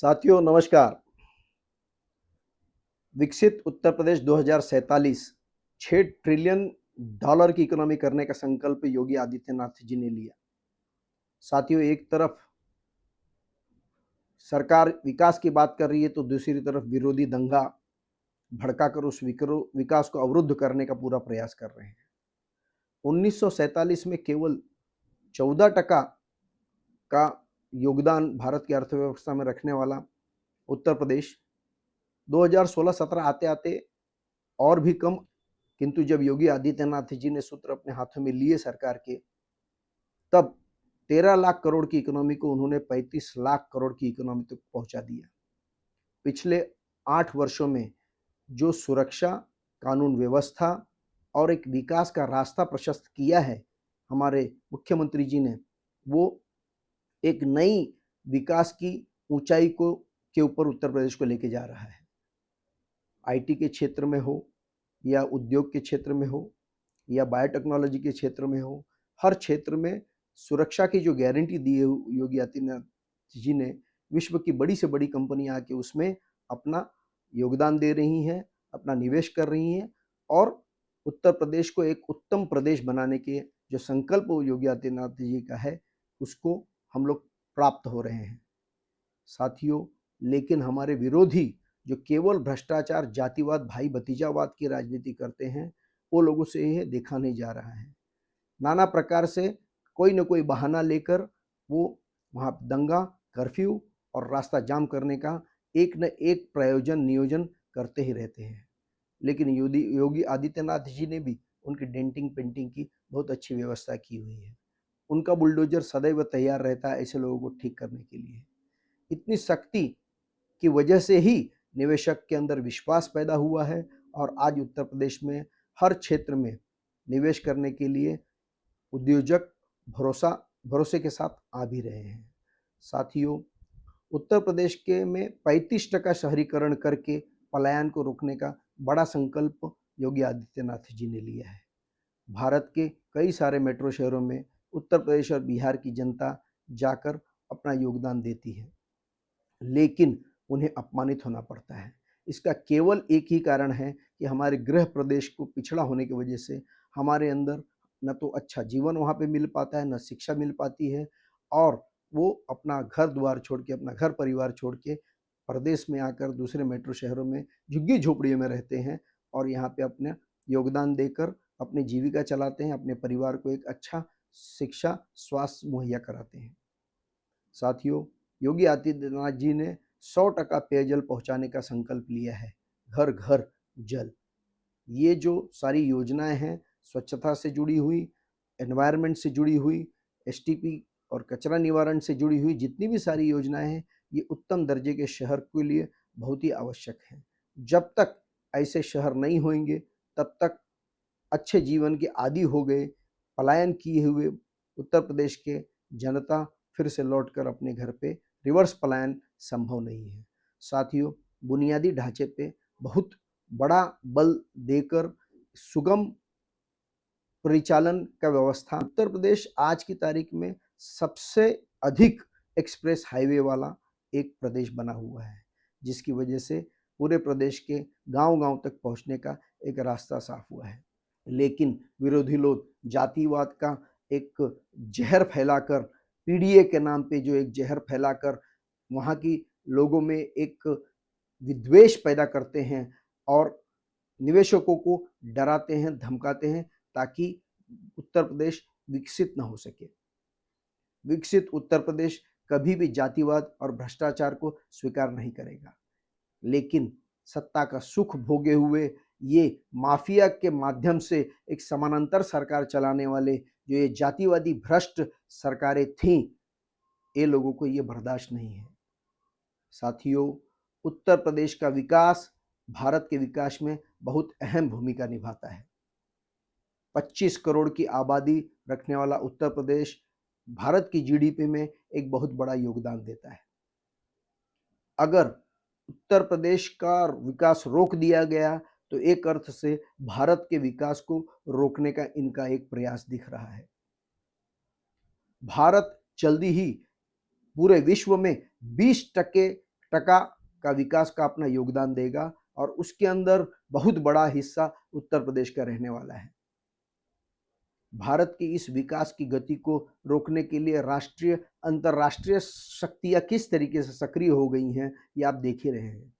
साथियों नमस्कार। विकसित उत्तर प्रदेश 2047 6 ट्रिलियन डॉलर की इकोनॉमी करने का संकल्प योगी आदित्यनाथ जी ने लिया। साथियों, एक तरफ सरकार विकास की बात कर रही है तो दूसरी तरफ विरोधी दंगा भड़काकर उस विकास को अवरुद्ध करने का पूरा प्रयास कर रहे हैं। 1947 में केवल 14% का योगदान भारत की अर्थव्यवस्था में रखने वाला उत्तर प्रदेश 2016-17 आते आते और भी कम, किंतु जब योगी आदित्यनाथ जी ने सूत्र अपने हाथों में लिए सरकार के, तब 13 लाख करोड़ की इकोनॉमी को उन्होंने 35 लाख करोड़ की इकोनॉमी तक पहुंचा दिया। पिछले 8 वर्षों में जो सुरक्षा, कानून व्यवस्था और एक विकास का रास्ता प्रशस्त किया है हमारे मुख्यमंत्री जी ने, वो एक नई विकास की ऊंचाई को के ऊपर उत्तर प्रदेश को लेके जा रहा है। आईटी के क्षेत्र में हो या उद्योग के क्षेत्र में हो या बायोटेक्नोलॉजी के क्षेत्र में हो, हर क्षेत्र में सुरक्षा की जो गारंटी दी है योगी आदित्यनाथ जी ने, विश्व की बड़ी से बड़ी कंपनियां आके उसमें अपना योगदान दे रही हैं, अपना निवेश कर रही हैं और उत्तर प्रदेश को एक उत्तम प्रदेश बनाने के जो संकल्प योगी आदित्यनाथ जी का है, उसको हम लोग प्राप्त हो रहे हैं। साथियों, लेकिन हमारे विरोधी जो केवल भ्रष्टाचार, जातिवाद, भाई भतीजावाद की राजनीति करते हैं, वो लोगों से यह देखा नहीं जा रहा है। नाना प्रकार से कोई न कोई बहाना लेकर वो वहाँ दंगा, कर्फ्यू और रास्ता जाम करने का एक न एक प्रयोजन, नियोजन करते ही रहते हैं। लेकिन योगी आदित्यनाथ जी ने भी उनकी डेंटिंग पेंटिंग की बहुत अच्छी व्यवस्था की हुई है। उनका बुलडोजर सदैव तैयार रहता है ऐसे लोगों को ठीक करने के लिए। इतनी शक्ति की वजह से ही निवेशक के अंदर विश्वास पैदा हुआ है और आज उत्तर प्रदेश में हर क्षेत्र में निवेश करने के लिए उद्योजक भरोसे के साथ आ भी रहे हैं। साथियों, उत्तर प्रदेश के में 35% शहरीकरण करके पलायन को रोकने का बड़ा संकल्प योगी आदित्यनाथ जी ने लिया है। भारत के कई सारे मेट्रो शहरों में उत्तर प्रदेश और बिहार की जनता जाकर अपना योगदान देती है, लेकिन उन्हें अपमानित होना पड़ता है। इसका केवल एक ही कारण है कि हमारे गृह प्रदेश को पिछड़ा होने की वजह से हमारे अंदर न तो अच्छा जीवन वहाँ पे मिल पाता है, न शिक्षा मिल पाती है और वो अपना घर द्वार छोड़ के, अपना घर परिवार छोड़ के प्रदेश में आकर दूसरे मेट्रो शहरों में झुग्गी झोपड़ियों में रहते हैं और यहाँ पे अपने योगदान देकर अपनी जीविका चलाते हैं, अपने परिवार को एक अच्छा शिक्षा, स्वास्थ्य मुहैया कराते हैं। साथियों, योगी आदित्यनाथ जी ने 100% पेयजल पहुंचाने का संकल्प लिया है। घर घर जल, ये जो सारी योजनाएं हैं, स्वच्छता से जुड़ी हुई, एनवायरनमेंट से जुड़ी हुई, एसटीपी और कचरा निवारण से जुड़ी हुई जितनी भी सारी योजनाएं हैं, ये उत्तम दर्जे के शहर के लिए बहुत ही आवश्यक है। जब तक ऐसे शहर नहीं होंगे, तब तक अच्छे जीवन के आदी हो गए पलायन किए हुए उत्तर प्रदेश के जनता फिर से लौटकर अपने घर पे रिवर्स पलायन संभव नहीं है। साथियों, बुनियादी ढांचे पे बहुत बड़ा बल देकर सुगम परिचालन का व्यवस्था, उत्तर प्रदेश आज की तारीख में सबसे अधिक एक्सप्रेस हाईवे वाला एक प्रदेश बना हुआ है, जिसकी वजह से पूरे प्रदेश के गांव-गांव तक पहुंचने का एक रास्ता साफ हुआ है। लेकिन विरोधी लोग जातिवाद का एक जहर फैलाकर, पीडीए के नाम पे जो एक जहर फैलाकर वहाँ की लोगों में एक विद्वेष पैदा करते हैं और निवेशकों को डराते हैं, धमकाते हैं ताकि उत्तर प्रदेश विकसित ना हो सके। विकसित उत्तर प्रदेश कभी भी जातिवाद और भ्रष्टाचार को स्वीकार नहीं करेगा, लेकिन सत्ता का सुख भोगे हुए ये माफिया के माध्यम से एक समानांतर सरकार चलाने वाले जो ये जातिवादी भ्रष्ट सरकारें थीं, ये लोगों को ये बर्दाश्त नहीं है। साथियों, उत्तर प्रदेश का विकास भारत के विकास में बहुत अहम भूमिका निभाता है। 25 करोड़ की आबादी रखने वाला उत्तर प्रदेश भारत की जीडीपी में एक बहुत बड़ा योगदान देता है। अगर उत्तर प्रदेश का विकास रोक दिया गया तो एक अर्थ से भारत के विकास को रोकने का इनका एक प्रयास दिख रहा है। भारत जल्दी ही पूरे विश्व में 20% टका का विकास का अपना योगदान देगा और उसके अंदर बहुत बड़ा हिस्सा उत्तर प्रदेश का रहने वाला है। भारत की इस विकास की गति को रोकने के लिए राष्ट्रीय अंतर्राष्ट्रीय शक्तियां किस तरीके से सक्रिय हो गई हैं, ये आप देख ही रहे हैं।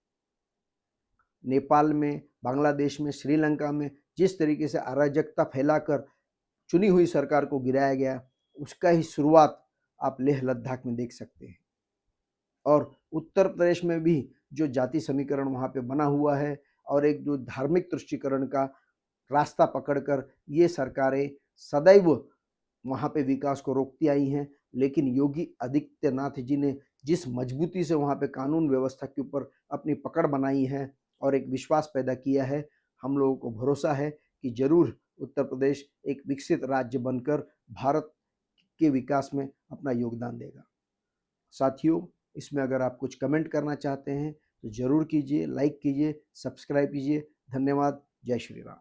नेपाल में, बांग्लादेश में, श्रीलंका में जिस तरीके से अराजकता फैलाकर चुनी हुई सरकार को गिराया गया, उसका ही शुरुआत आप लेह लद्दाख में देख सकते हैं। और उत्तर प्रदेश में भी जो जाति समीकरण वहाँ पे बना हुआ है और एक जो धार्मिक तुष्टीकरण का रास्ता पकड़कर ये सरकारें सदैव वहाँ पे विकास को रोकती आई हैं, लेकिन योगी आदित्यनाथ जी ने जिस मजबूती से वहाँ पे कानून व्यवस्था के ऊपर अपनी पकड़ बनाई है और एक विश्वास पैदा किया है, हम लोगों को भरोसा है कि जरूर उत्तर प्रदेश एक विकसित राज्य बनकर भारत के विकास में अपना योगदान देगा। साथियों, इसमें अगर आप कुछ कमेंट करना चाहते हैं तो ज़रूर कीजिए, लाइक कीजिए, सब्सक्राइब कीजिए। धन्यवाद। जय श्री राम।